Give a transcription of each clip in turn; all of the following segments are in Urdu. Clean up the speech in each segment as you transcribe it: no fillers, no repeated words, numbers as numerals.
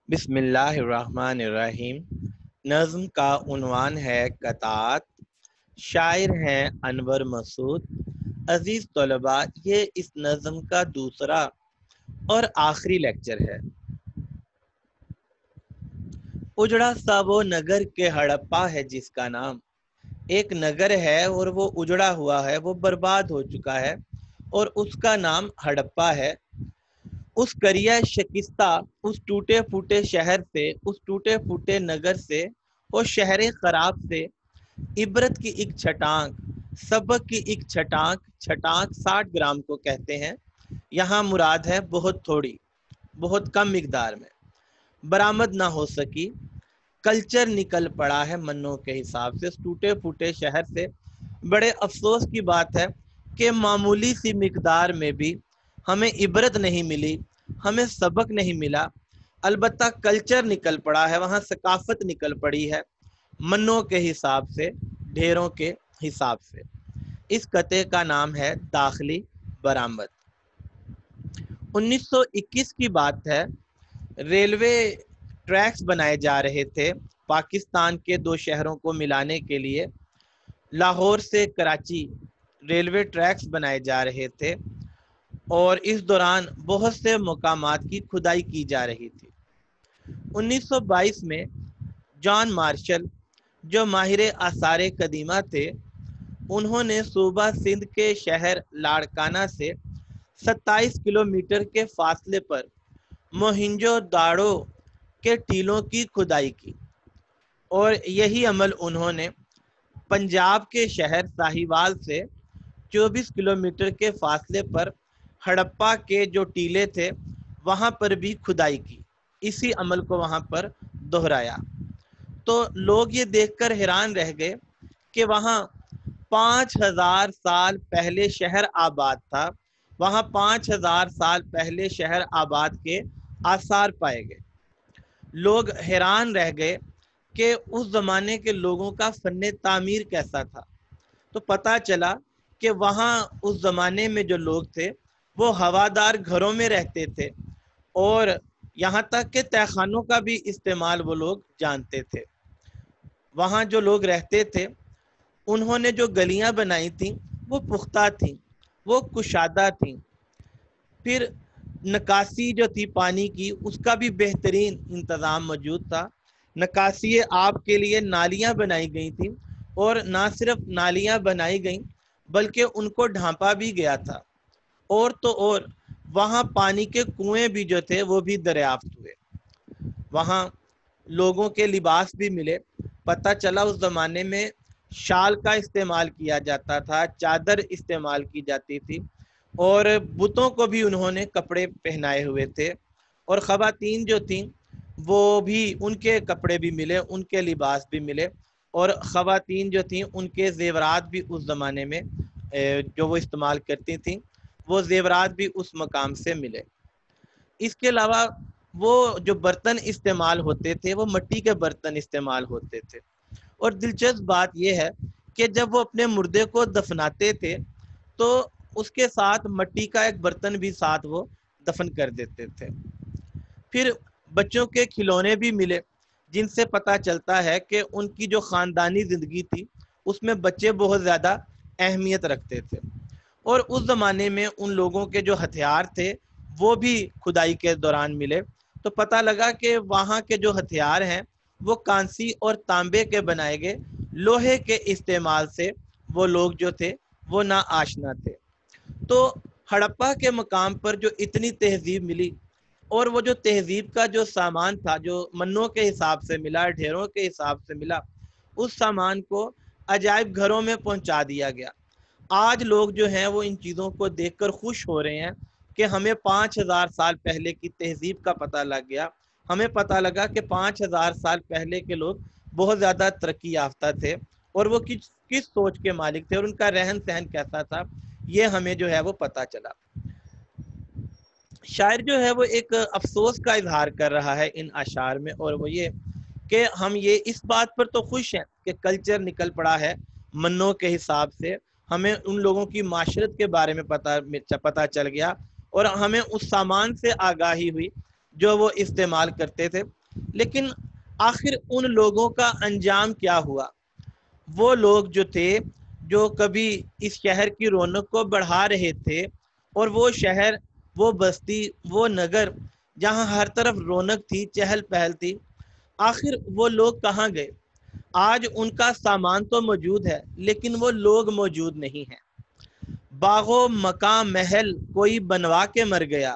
بسم اللہ الرحمن الرحیم۔ نظم کا عنوان ہے قطعات، شاعر ہیں انور مسعود۔ عزیز طلباء، یہ اس نظم کا دوسرا اور آخری لیکچر ہے۔ اجڑا سا وہ نگر کے ہڑپا ہے جس کا نام، ایک نگر ہے اور وہ اجڑا ہوا ہے، وہ برباد ہو چکا ہے اور اس کا نام ہڑپا ہے۔ اس کریا شکستہ، اس ٹوٹے پھوٹے شہر سے، اس ٹوٹے پھوٹے نگر سے اور شہر خراب سے عبرت کی ایک چھٹانک، سبق کی ایک چھٹانک 60 گرام کو کہتے ہیں۔ یہاں مراد ہے بہت تھوڑی، بہت کم مقدار میں، برآمد نہ ہو سکی۔ کلچر نکل پڑا ہے منوں کے حساب سے، اس ٹوٹے پھوٹے شہر سے۔ بڑے افسوس کی بات ہے کہ معمولی سی مقدار میں بھی ہمیں عبرت نہیں ملی، ہمیں سبق نہیں ملا۔ البتہ کلچر نکل پڑا ہے، وہاں ثقافت نکل پڑی ہے منوں کے حساب سے، ڈھیروں کے حساب سے۔ اس قطعے کا نام ہے داخلی برآمد۔ 1921 کی بات ہے، ریلوے ٹریکس بنائے جا رہے تھے پاکستان کے دو شہروں کو ملانے کے لیے۔ لاہور سے کراچی ریلوے ٹریکس بنائے جا رہے تھے اور اس دوران بہت سے مقامات کی کھدائی کی جا رہی تھی۔ 1922 میں جان مارشل، جو ماہر آثار قدیمہ تھے، انہوں نے صوبہ سندھ کے شہر لاڑکانہ سے 27 کلومیٹر کے فاصلے پر موہنجو داڑو کے ٹیلوں کی کھدائی کی، اور یہی عمل انہوں نے پنجاب کے شہر ساہیوال سے 24 کلومیٹر کے فاصلے پر ہڑپا کے جو ٹیلے تھے وہاں پر بھی کھدائی کی، اسی عمل کو وہاں پر دہرایا۔ تو لوگ یہ دیکھ کر حیران رہ گئے کہ وہاں 5000 سال پہلے شہر آباد تھا، وہاں 5000 سال پہلے شہر آباد کے آثار پائے گئے۔ لوگ حیران رہ گئے کہ اس زمانے کے لوگوں کا فن تعمیر کیسا تھا۔ تو پتہ چلا کہ وہاں اس زمانے میں جو لوگ تھے وہ ہوادار گھروں میں رہتے تھے، اور یہاں تک کہ تہہ خانوں کا بھی استعمال وہ لوگ جانتے تھے۔ وہاں جو لوگ رہتے تھے انہوں نے جو گلیاں بنائی تھیں وہ پختہ تھیں، وہ کشادہ تھیں۔ پھر نکاسی جو تھی پانی کی، اس کا بھی بہترین انتظام موجود تھا۔ نکاسی آب کے لیے نالیاں بنائی گئی تھیں، اور نہ صرف نالیاں بنائی گئیں بلکہ ان کو ڈھانپا بھی گیا تھا، اور تو اور وہاں پانی کے کنویں بھی جو تھے وہ بھی دریافت ہوئے۔ وہاں لوگوں کے لباس بھی ملے۔ پتہ چلا اس زمانے میں شال کا استعمال کیا جاتا تھا، چادر استعمال کی جاتی تھی، اور بتوں کو بھی انہوں نے کپڑے پہنائے ہوئے تھے، اور خواتین جو تھیں وہ بھی، ان کے کپڑے بھی ملے، ان کے لباس بھی ملے، اور خواتین جو تھیں ان کے زیورات بھی اس زمانے میں جو وہ استعمال کرتی تھیں وہ زیورات بھی اس مقام سے ملے۔ اس کے علاوہ وہ جو برتن استعمال ہوتے تھے وہ مٹی کے برتن استعمال ہوتے تھے، اور دلچسپ بات یہ ہے کہ جب وہ اپنے مردے کو دفناتے تھے تو اس کے ساتھ مٹی کا ایک برتن بھی ساتھ وہ دفن کر دیتے تھے۔ پھر بچوں کے کھلونے بھی ملے، جن سے پتہ چلتا ہے کہ ان کی جو خاندانی زندگی تھی اس میں بچے بہت زیادہ اہمیت رکھتے تھے۔ اور اس زمانے میں ان لوگوں کے جو ہتھیار تھے وہ بھی کھدائی کے دوران ملے، تو پتہ لگا کہ وہاں کے جو ہتھیار ہیں وہ کانسی اور تانبے کے بنائے گئے، لوہے کے استعمال سے وہ لوگ جو تھے وہ نا آشنا تھے۔ تو ہڑپا کے مقام پر جو اتنی تہذیب ملی، اور وہ جو تہذیب کا جو سامان تھا جو منوں کے حساب سے ملا، ڈھیروں کے حساب سے ملا، اس سامان کو عجائب گھروں میں پہنچا دیا گیا۔ آج لوگ جو ہیں وہ ان چیزوں کو دیکھ کر خوش ہو رہے ہیں کہ ہمیں 5000 سال پہلے کی تہذیب کا پتہ لگ گیا، ہمیں پتہ لگا کہ 5000 سال پہلے کے لوگ بہت زیادہ ترقی یافتہ تھے، اور وہ کس سوچ کے مالک تھے، اور ان کا رہن سہن کیسا تھا، یہ ہمیں جو ہے وہ پتہ چلا۔ شاعر جو ہے وہ ایک افسوس کا اظہار کر رہا ہے ان اشعار میں، اور وہ یہ کہ ہم یہ اس بات پر تو خوش ہیں کہ کلچر نکل پڑا ہے منوں کے حساب سے، ہمیں ان لوگوں کی معاشرت کے بارے میں پتہ چل گیا، اور ہمیں اس سامان سے آگاہی ہوئی جو وہ استعمال کرتے تھے۔ لیکن آخر ان لوگوں کا انجام کیا ہوا؟ وہ لوگ جو تھے جو کبھی اس شہر کی رونق کو بڑھا رہے تھے، اور وہ شہر، وہ بستی، وہ نگر جہاں ہر طرف رونق تھی، چہل پہل تھی، آخر وہ لوگ کہاں گئے؟ آج ان کا سامان تو موجود ہے لیکن وہ لوگ موجود نہیں ہیں۔ باغ و مکان محل کوئی بنوا کے مر گیا،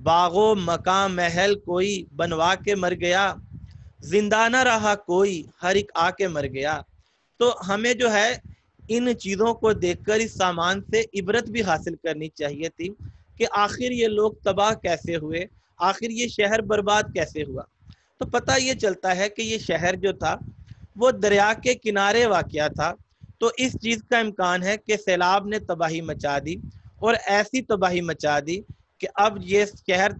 باغ و مکان محل کوئی بنوا کے مر گیا، زندہ نہ رہا کوئی، ہر ایک آ کے مر گیا۔ تو ہمیں جو ہے ان چیزوں کو دیکھ کر اس سامان سے عبرت بھی حاصل کرنی چاہیے تھی کہ آخر یہ لوگ تباہ کیسے ہوئے، آخر یہ شہر برباد کیسے ہوا۔ تو پتہ یہ چلتا ہے کہ یہ شہر جو تھا وہ دریا کے کنارے واقع تھا، تو اس چیز کا امکان ہے کہ سیلاب نے تباہی مچا دی، اور ایسی تباہی مچا دی کہ اب یہ شہر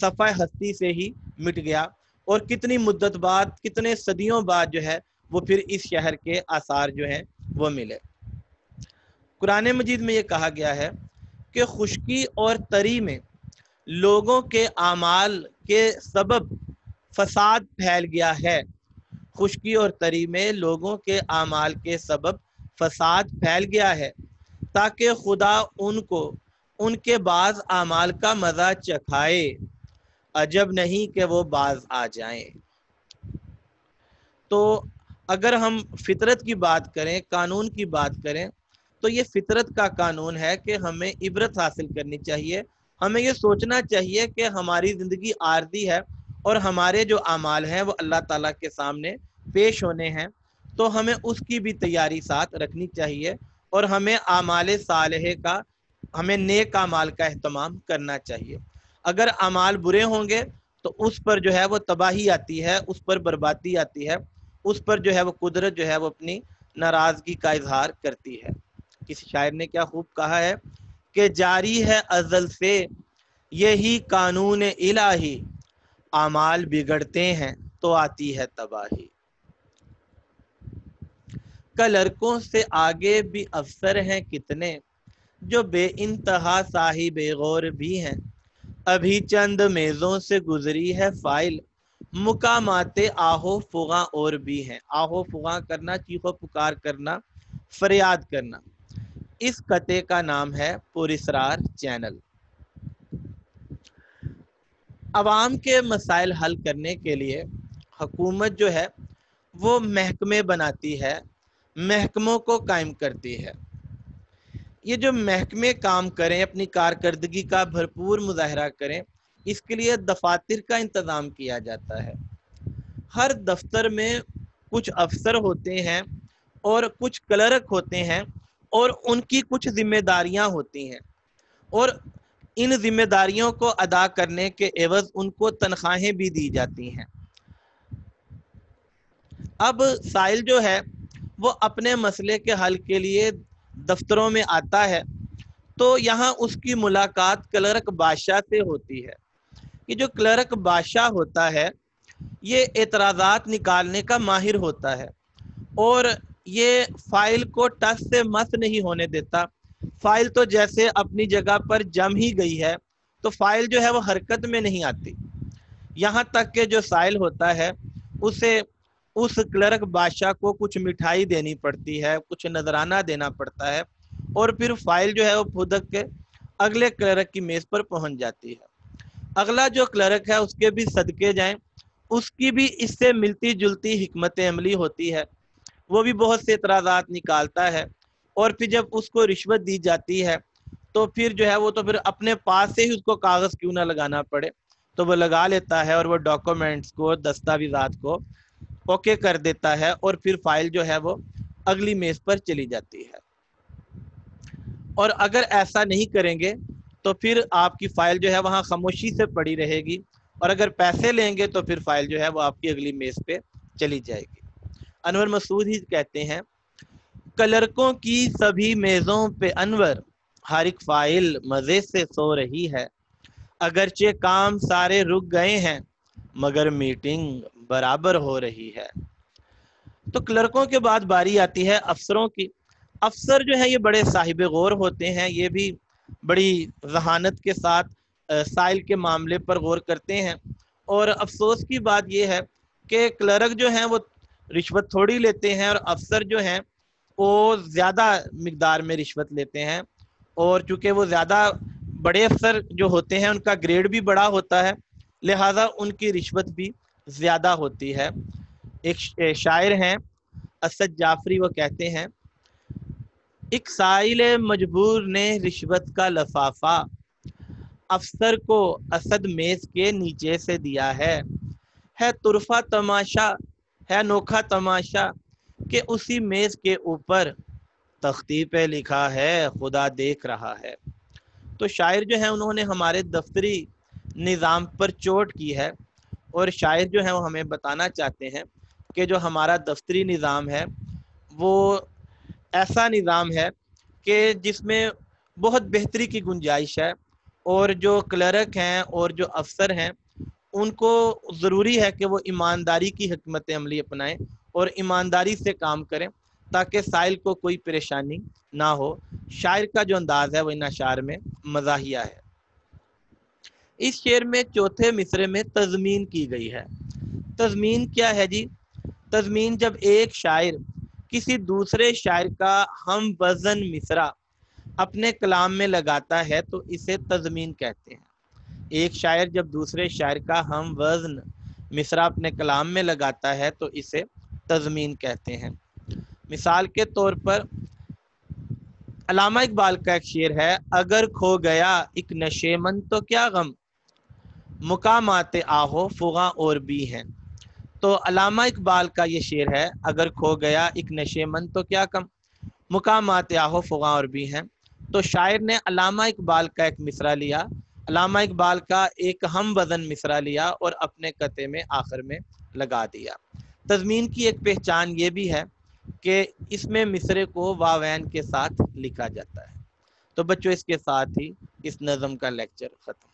صفحہ ہستی سے ہی مٹ گیا، اور کتنی مدت بعد، کتنے صدیوں بعد جو ہے وہ پھر اس شہر کے آثار جو ہیں وہ ملے۔ قرآن مجید میں یہ کہا گیا ہے کہ خشکی اور تری میں لوگوں کے اعمال کے سبب فساد پھیل گیا ہے، خشکی اور تری میں لوگوں کے اعمال کے سبب فساد پھیل گیا ہے، تاکہ خدا ان کو ان کے بعض اعمال کا مزہ چکھائے، عجب نہیں کہ وہ باز آ جائیں۔ تو اگر ہم فطرت کی بات کریں، قانون کی بات کریں، تو یہ فطرت کا قانون ہے کہ ہمیں عبرت حاصل کرنی چاہیے، ہمیں یہ سوچنا چاہیے کہ ہماری زندگی عارضی ہے، اور ہمارے جو اعمال ہیں وہ اللہ تعالیٰ کے سامنے پیش ہونے ہیں، تو ہمیں اس کی بھی تیاری ساتھ رکھنی چاہیے، اور ہمیں اعمال صالحہ کا، ہمیں نیک اعمال کا اہتمام کرنا چاہیے۔ اگر اعمال برے ہوں گے تو اس پر جو ہے وہ تباہی آتی ہے، اس پر بربادی آتی ہے، اس پر جو ہے وہ قدرت جو ہے وہ اپنی ناراضگی کا اظہار کرتی ہے۔ کسی شاعر نے کیا خوب کہا ہے کہ جاری ہے ازل سے یہی قانون الہی، اعمال بگڑتے ہیں تو آتی ہے تباہی۔ لڑکوں سے آگے بھی افسر ہیں کتنے، جو بے انتہا صاحب غور بھی ہیں، ابھی چند میزوں سے گزری ہے فائل، مقامات آہو فغاں اور بھی ہیں۔ آہو فغاں کرنا، چیخو پکار کرنا، فریاد کرنا۔ اس قطعے کا نام ہے پراسرار چینل۔ عوام کے مسائل حل کرنے کے لیے حکومت جو ہے وہ محکمے بناتی ہے، محکموں کو قائم کرتی ہے۔ یہ جو محکمے کام کریں، اپنی کارکردگی کا بھرپور مظاہرہ کریں، اس کے لیے دفاتر کا انتظام کیا جاتا ہے۔ ہر دفتر میں کچھ افسر ہوتے ہیں اور کچھ کلرک ہوتے ہیں، اور ان کی کچھ ذمہ داریاں ہوتی ہیں، اور ان ذمہ داریوں کو ادا کرنے کے عوض ان کو تنخواہیں بھی دی جاتی ہیں۔ اب سائل جو ہے وہ اپنے مسئلے کے حل کے لیے دفتروں میں آتا ہے، تو یہاں اس کی ملاقات کلرک بادشاہ سے ہوتی ہے۔ یہ جو کلرک بادشاہ ہوتا ہے یہ اعتراضات نکالنے کا ماہر ہوتا ہے، اور یہ فائل کو ٹس سے مس نہیں ہونے دیتا۔ فائل تو جیسے اپنی جگہ پر جم ہی گئی ہے، تو فائل جو ہے وہ حرکت میں نہیں آتی، یہاں تک کہ جو سائل ہوتا ہے اسے اس کلرک بادشاہ کو کچھ مٹھائی دینی پڑتی ہے، کچھ نذرانہ دینا پڑتا ہے، اور پھر فائل جو ہے وہ پھدک کے اگلے کلرک کی میز پر پہنچ جاتی ہے۔ اگلا جو کلرک ہے اس کے بھی صدقے جائیں، اس کی بھی اس سے ملتی جلتی حکمت عملی ہوتی ہے، وہ بھی بہت سے اعتراضات نکالتا ہے، اور پھر جب اس کو رشوت دی جاتی ہے تو پھر جو ہے وہ تو پھر اپنے پاس سے ہی اس کو کاغذ کیوں نہ لگانا پڑے، تو وہ لگا لیتا ہے، اور وہ ڈاکومنٹس کو، دستاویزات کو اوکے کر دیتا ہے، اور پھر فائل جو ہے وہ اگلی میز پر چلی جاتی ہے۔ اور اگر ایسا نہیں کریں گے تو پھر آپ کی فائل جو ہے وہاں خاموشی سے پڑی رہے گی، اور اگر پیسے لیں گے تو پھر فائل جو ہے وہ آپ کی اگلی میز پہ چلی جائے گی۔ انور مسعود ہی کہتے ہیں، کلرکوں کی سبھی میزوں پہ انور، ہر ایک فائل مزے سے سو رہی ہے، اگرچہ کام سارے رک گئے ہیں مگر میٹنگ برابر ہو رہی ہے۔ تو کلرکوں کے بعد باری آتی ہے افسروں کی۔ افسر جو ہے یہ بڑے صاحب غور ہوتے ہیں، یہ بھی بڑی ذہانت کے ساتھ سائل کے معاملے پر غور کرتے ہیں، اور افسوس کی بات یہ ہے کہ کلرک جو ہیں وہ رشوت تھوڑی لیتے ہیں اور افسر جو ہیں وہ زیادہ مقدار میں رشوت لیتے ہیں، اور چونکہ وہ زیادہ بڑے افسر جو ہوتے ہیں ان کا گریڈ بھی بڑا ہوتا ہے، لہٰذا ان کی رشوت بھی زیادہ ہوتی ہے۔ ایک شاعر ہیں اسد جعفری، وہ کہتے ہیں ایک سائل مجبور نے رشوت کا لفافہ افسر کو اسد میز کے نیچے سے دیا ہے طرفہ تماشا ہے انوکھا تماشا کہ اسی میز کے اوپر تختی پہ لکھا ہے خدا دیکھ رہا ہے۔ تو شاعر جو ہیں انہوں نے ہمارے دفتری نظام پر چوٹ کی ہے، اور شاعر جو ہیں وہ ہمیں بتانا چاہتے ہیں کہ جو ہمارا دفتری نظام ہے وہ ایسا نظام ہے کہ جس میں بہت بہتری کی گنجائش ہے، اور جو کلرک ہیں اور جو افسر ہیں ان کو ضروری ہے کہ وہ ایمانداری کی حکمت عملی اپنائیں اور ایمانداری سے کام کریں تاکہ سائل کو کوئی پریشانی نہ ہو۔ شاعر کا جو انداز ہے وہ ان اشعار میں مزاحیہ ہے۔ اس شعر میں چوتھے مصرے میں تضمین کی گئی ہے۔ تضمین کیا ہے جی؟ تضمین جب ایک شاعر کسی دوسرے شاعر کا ہم وزن مصرع اپنے کلام میں لگاتا ہے تو اسے تضمین کہتے ہیں۔ ایک شاعر جب دوسرے شاعر کا ہم وزن مصرع اپنے کلام میں لگاتا ہے تو اسے تضمین کہتے ہیں۔ مثال کے طور پر علامہ اقبال کا ایک شعر ہے، اگر کھو گیا ایک نشے من تو کیا غم، مقامات آہو فغاں اور بھی ہیں۔ تو علامہ اقبال کا یہ شعر ہے، اگر کھو گیا ایک نشے من تو کیا کم، مقامات آہو فغاں اور بھی ہیں۔ تو شاعر نے علامہ اقبال کا ایک مصرع لیا، علامہ اقبال کا ایک ہم وزن مصرع لیا اور اپنے قطعے میں آخر میں لگا دیا۔ تضمین کی ایک پہچان یہ بھی ہے کہ اس میں مصرے کو واوین کے ساتھ لکھا جاتا ہے۔ تو بچوں اس کے ساتھ ہی اس نظم کا لیکچر ختم۔